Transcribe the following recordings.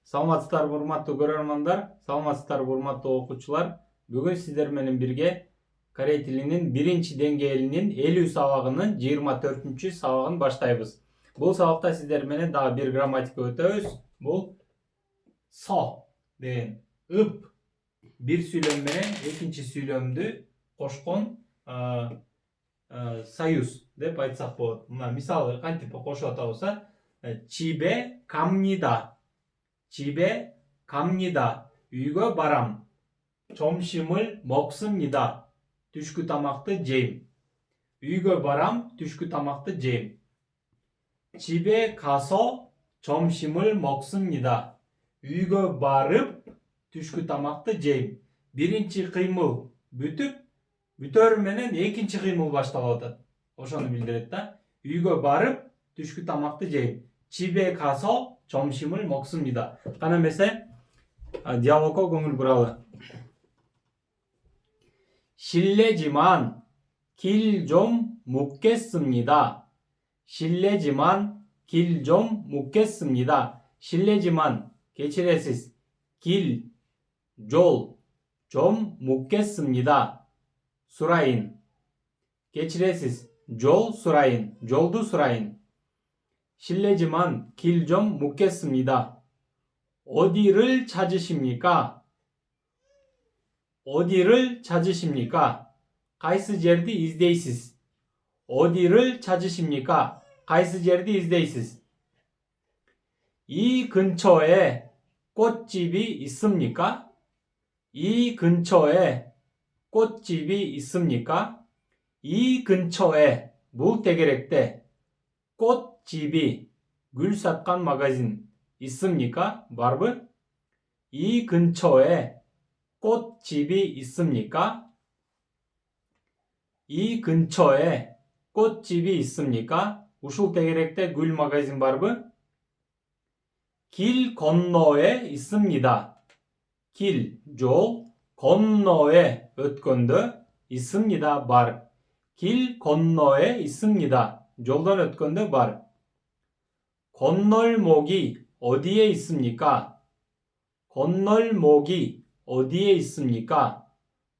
Саламатсыздарбы урматтуу көрөрмандар, саламатсыздарбы урматтуу окуучулар. Бүгүн сиздер менен бирге корей тилинин биринчи деңгээлинин 50 сабагынын 24 сабагын баштайбыз. Бул сабакта сиздер менен дагы бир грамматика өтөбүз. Бул со деген ып бир сүйлөм менен экинчи сүйлөмдү кошкон союз деп айтсак болот. Мына мисалы кантип кошуп атабызса, 집에 갑니다. 집에 갑니다. үйгө барам. 점심을 먹습니다. түшкү тамакты жейм. үйгө барам, түшкү тамакты жейм. 집에 가서 점심을 먹습니다. үйгө барып, түшкү тамакты жейм. Биринчи кыймыл бүтөр менен экинчи кыймыл башталып атат. Ошону билдирет да. үйгө барып, түшкү тамакты жейм. 집에 가서 점심을 먹습니다. Кана эмесе диалогго көңүл буралы. 실례지만 길 좀 묻겠습니다. 실례지만 길 좀 묻겠습니다. 실례지만 кечиресиз. 길, жол, 좀 묻겠습니다. сурайын. кечиресиз. жол сурайын. жолду сурайын. 실례지만 길 좀 묻겠습니다. 어디를 찾으십니까? 어디를 찾으십니까? Кайсы жерди издейсиз? 어디를 찾으십니까? Кайсы жерди издейсиз? 이 근처에 꽃집이 있습니까? 이 근처에 꽃집이 있습니까? 이 근처에 бул тегеректе 꽃집이 gül satkan magazin 있습니까? барбы? 이 근처에 꽃집이 있습니까? 이 근처에 꽃집이 있습니까? ушул тегеректе gül magazin барбы? 길 건너에 있습니다. 길, жол, 건너에 өткөндө 있습니다. бар. 길 건너에 있습니다. жолдон өткөндө бар. 건널목이 어디에 있습니까? 건널목이 어디에 있습니까?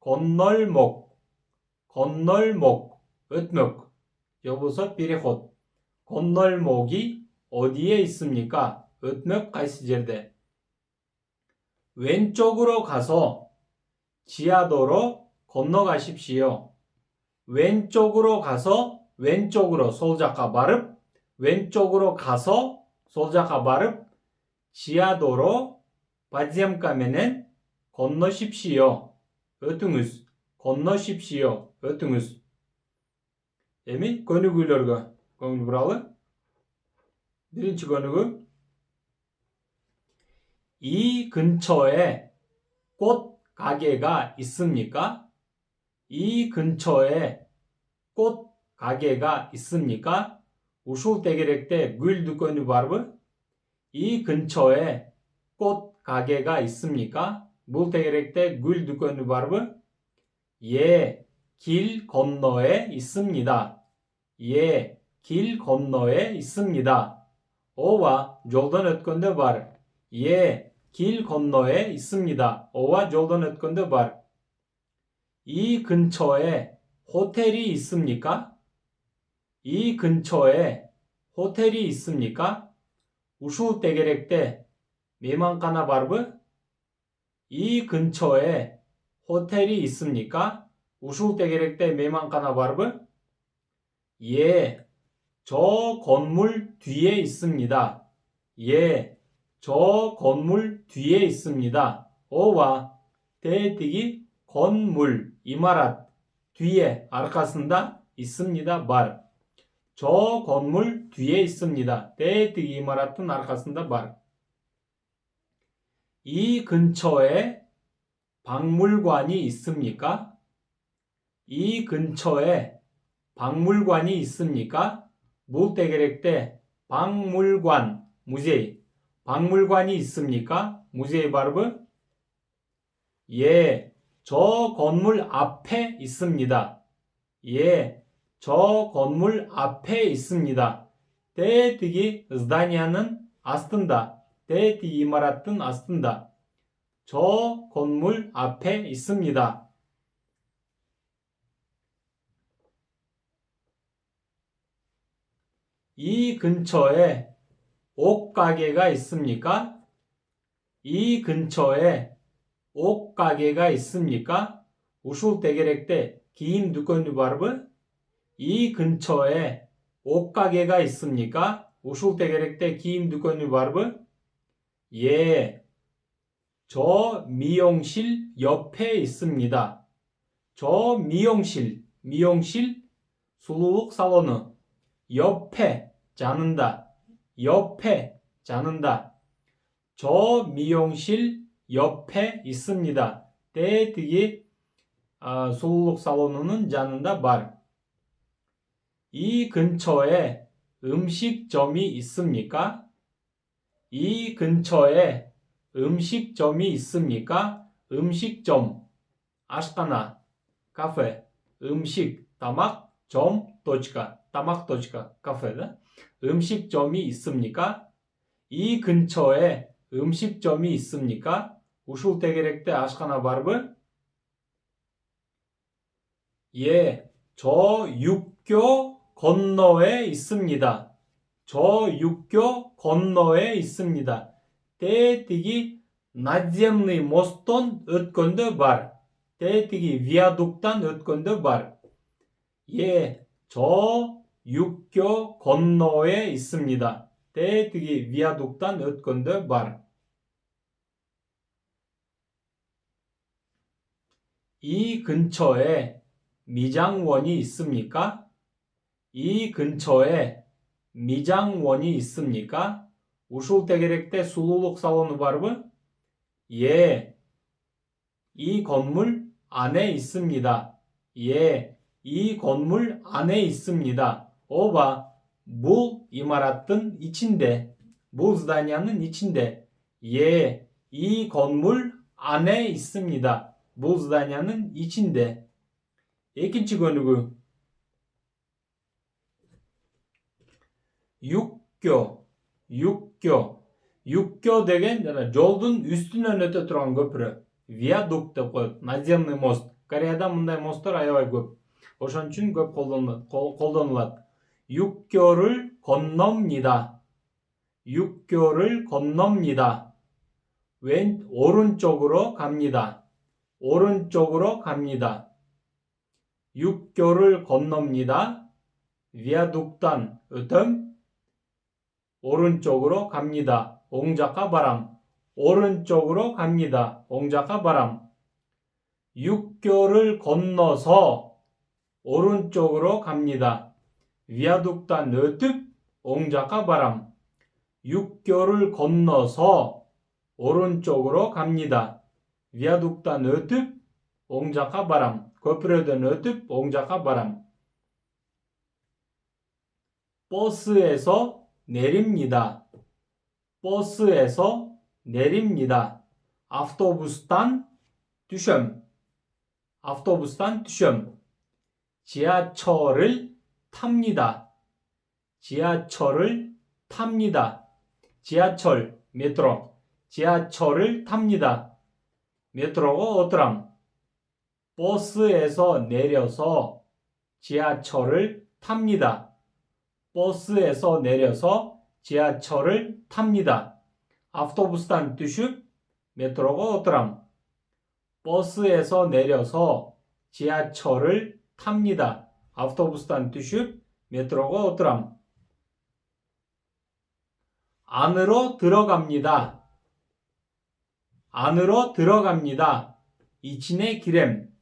건널목, 건널목, өтмөк. 여보서 переход. 건널목이 어디에 있습니까? өтмөк кайсы жерде? 왼쪽으로 가서 지하도로 건너가십시오. 왼쪽으로 가서 왼쪽으로 сол жакка барып, 왼쪽으로 가서 сол жакка барып, 지하도로 подземка менен 건너십시오. өтүңүз. 건너십시오. өтүңүз. Эми көнүгүүлөргө көңүл буралы. Биринчи көнүгүү. 이 근처에 꽃 가게가 있습니까? 이 근처에 꽃 가게가 있습니까? ушул тегеректе gül дүкөнү барбы? 이 근처에 꽃 가게가 있습니까? бул тегеректе gül дүкөнү барбы? 예, 길 건너에 있습니다. 예, 길 건너에 있습니다. ооба, жолдон өткөндө бар. 예, 길 건너에 있습니다. ооба, жолдон өткөндө бар. 이 근처에 호텔이 있습니까? 이 근처에 호텔이 있습니까? ушул тегеректе мейманкана барбы? 이 근처에 호텔이 있습니까? ушул тегеректе мейманкана барбы? 예, 저 건물 뒤에 있습니다. 예, 저 건물 뒤에 있습니다. ооба, тетиги 건물, 이마랏, 뒤에, аркасында, 있습니다, бар. 저 건물 뒤에 있습니다. тетиги 이마라ттын аркасында бар. 이 근처에 박물관이 있습니까? 이 근처에 박물관이 있습니까? бул тегеректе 박물관, 무제이. 박물관이 있습니까? 무제이 барбы? 예, 저 건물 앞에 있습니다. 예, 저 건물 앞에 있습니다. тетиги зданияның астында. 대디 이마라튼 아스튼다. 저 건물 앞에 있습니다. 이 근처에 옷가게가 있습니까? 이 근처에 옷가게가 있습니까? 우sul tegerekte giyim dükkanı var mı? 이 근처에 옷가게가 있습니까? 우sul tegerekte giyim dükkanı var mı? 예, 저 미용실 옆에 있습니다. 저 미용실, 수루룩 살로는 옆에 자는다. 옆에 자는다. 저 미용실 옆에 있습니다. 대디기 수루룩 살로는 자는다 말. 이 근처에 음식점이 있습니까? 이 근처에 음식점이 있습니까? 음식점, 아시타나, 카페, 음식, 다막, 점, точка, 다막, точка, 카페다. 음식점이 있습니까? 이 근처에 음식점이 있습니까? 우sul tegerekte 아시타나 바르브? 예, 저 육교 건너에 있습니다. 저 육교 건너에 있습니다. 대디기 надземный мосттон өткөндө бар. 대디기 виадуктан өткөндө бар. 예, 저 육교 건너에 있습니다. 대디기 виадуктан өткөндө бар. 이 근처에 미장원이 있습니까? 이 근처에 미장원이 있습니까? 우sul tegerekte sululuk salonu var mı? 예, 이 건물 안에 있습니다. 예, 이 건물 안에 있습니다. 오바, bu imaratın içinde. Bu zdanyanın içinde. 예, 이 건물 안에 있습니다. bu zdanyanın içinde. İkinci konuşu. 육교 деген жолдун үстүнөн өтө турган көпүрө. Виадук деп коет. Наземный мост. Кореяда мындай мосттор аябай көп. Ошон үчүн көп колдонулат. 육교를 건넙니다. 육교를 건넙니다. 오른쪽으로 갑니다. 오른쪽으로 갑니다. 육교를 건넙니다. 비아둑단 ötöm. 오른쪽으로 갑니다. 옹자카 바람. 오른쪽으로 갑니다. 옹자카 바람. 육교를 건너서 오른쪽으로 갑니다. 비아둑단 ötöp. 옹자카 바람. 육교를 건너서 오른쪽으로 갑니다. 비아둑단 ötöp. 옹자카 바람. көпүрөдөн өтүп 옹자카 바람. 버스에서 내립니다. 버스에서 내립니다. автобустан düşöm. автобустан düşöm. 지하철을 탑니다. 지하철을 탑니다. 지하철, 메트로. 지하철을 탑니다. 메트로가 어떠람? 버스에서 내려서 지하철을 탑니다. 버스에서 내려서 지하철을 탑니다. автобустан düşüp 메트로가 어떠람? 버스에서 내려서 지하철을 탑니다. автобустан düşüp 메트로가 어떠람? 안으로 들어갑니다. 안으로 들어갑니다. içine girem.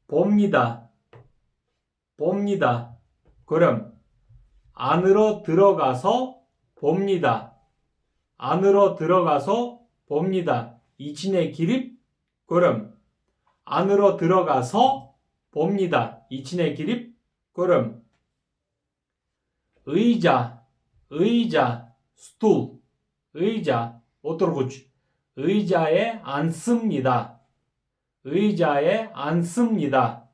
봅니다. 봅니다. 그럼 안으로 들어가서 봅니다. 안으로 들어가서 봅니다. içine girip 그럼 안으로 들어가서 봅니다. içine girip 그럼 의자, 스툴, 의자, 오토르구치. 의자에 앉습니다. 의자에 앉습니다.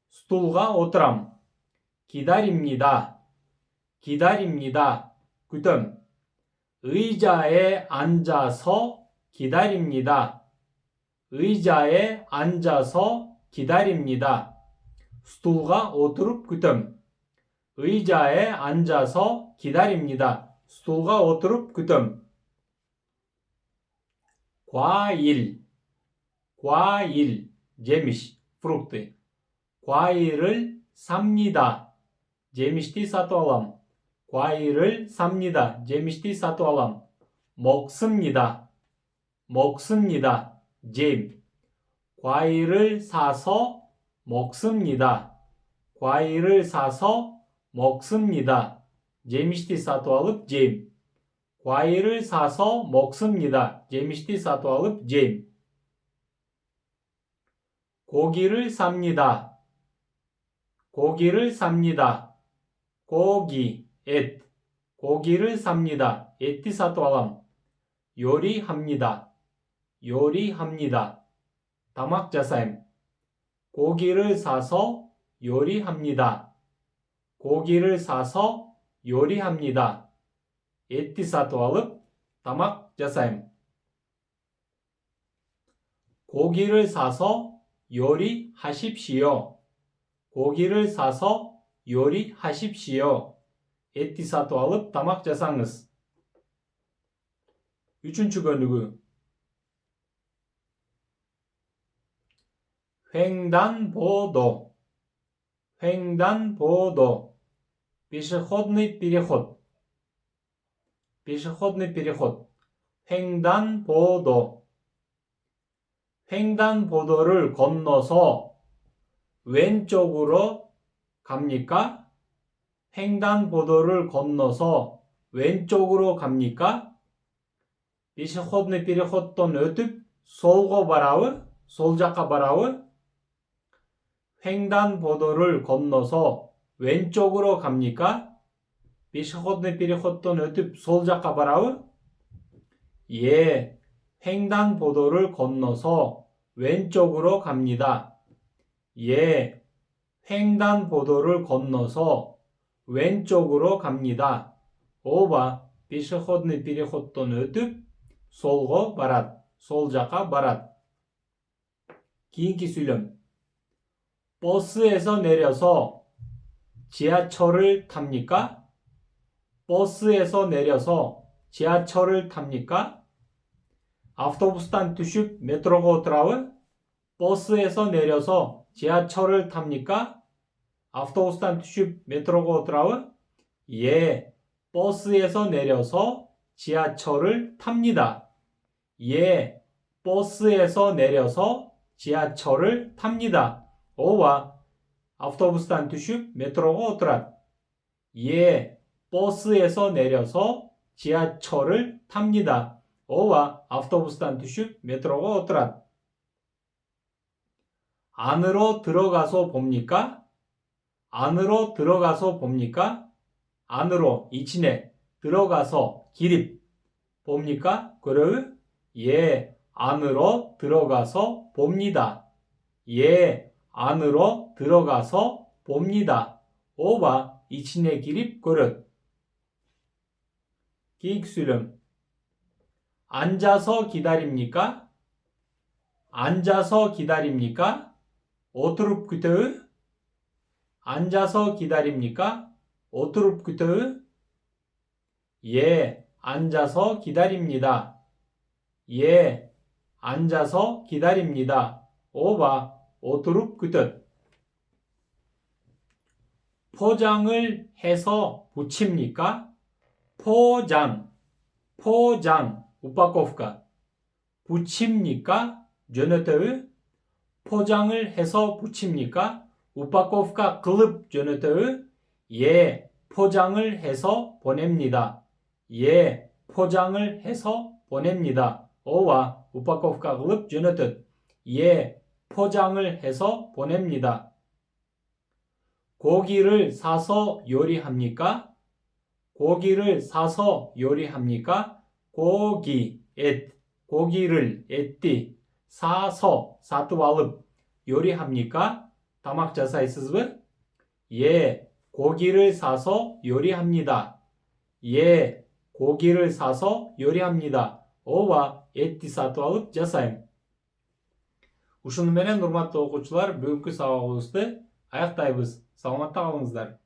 스툴가 오트람. 기다립니다. 기다립니다. 그다음 의자에 앉아서 기다립니다. 의자에 앉아서 기다립니다. Stulga oturup kütöm. 의자에 앉아서 기다립니다. Stulga oturup kütöm. 과일, 과일, 제미ş, frutti. 과일을 삽니다. 제미şti satı alam. 과일을 삽니다. 제미şti satı alam. 먹습니다. 먹습니다. 잼. 과일을 사서 먹습니다. 과일을 사서 먹습니다. 제미şti satı alıp 잼. 과일을 사서 먹습니다. 제미şti satı alıp 잼. 고기를 삽니다. 고기를 삽니다. 고기, et. 고기를 삽니다. etти satı alam. 요리합니다. 요리합니다. 다막 자사임. 고기를 사서 요리합니다. 고기를 사서 요리합니다. etти satı alıp 다막 자사임. 고기를 사서 요리하십시오. 고기를 사서 요리하십시오. etти satı alıp damak jasanız. Üçüncü bölümü. 횡단보도. 횡단보도. пешеходный переход. пешеходный переход. 횡단보도. 횡단보도를 건너서 왼쪽으로 갑니까? 횡단보도를 건너서 왼쪽으로 갑니까? пешеходный переходтан өтіп солға барауы, сол жаққа барауы? 횡단보도를 건너서 왼쪽으로 갑니까? пешеходный переходтан өтіп сол жаққа барауы? 예, 횡단보도를 건너서 왼쪽으로 갑니다. 예, 횡단보도를 건너서 왼쪽으로 갑니다. 오바, пешеходный переходтан өтіп солға барады, сол жаққа барады. кейінгі сөйлем. 버스에서 내려서 지하철을 탑니까? 버스에서 내려서 지하철을 탑니까? автобустан түшіп метроға отырауы? 버스에서 내려서 지하철을 탑니까? автобустан түшіп метро가 отырауы? 예, 버스에서 내려서 지하철을 탑니다. 예, 버스에서 내려서 지하철을 탑니다. 오와, автобустан түшіп метро가 отырады. 예, 버스에서 내려서 지하철을 탑니다. 오와, автобустан түшіп мет로가 отырады. 안으로 들어가서 봅니까? 안으로 들어가서 봅니까? 안으로, 이치네, 들어가서, 기립, 봅니까? 그래요? 예, 안으로 들어가서 봅니다. 예, 안으로 들어가서 봅니다. 오바, 이치네 기립, 그릇. 기익수렴. 앉아서 기다립니까? 앉아서 기다립니까? 오turup kütüğü? 앉아서 기다립니까? 오turup kütüğü? 예, 앉아서 기다립니다. 예, 앉아서 기다립니다. 오바, 오turup kütüğü. 포장을 해서 붙입니까? 포장, 포장, упаковка. 붙입니까? жөнөтөбү? 포장을 해서 붙입니까? упаковка кылып жөнөтөбү? 예, 포장을 해서 보냅니다. 예, 포장을 해서 보냅니다. 오와 упаковка кылып жөнөтөт. 예, 포장을 해서 보냅니다. 고기를 사서 요리합니까? 고기를 사서 요리합니까? 고기, et, 고기를 etти, 사서, 사tıp alıp 요리합니까? 다막 жасайсызбы? 예, 고기를 사서 요리합니다. 예, 고기를 사서 요리합니다. ооба, etти сатып алып жасайм. Ушуну менен урматтуу окуучулар, бүгүнкү сабагыбызды аяктайбыз. Саламатта калыңыздар.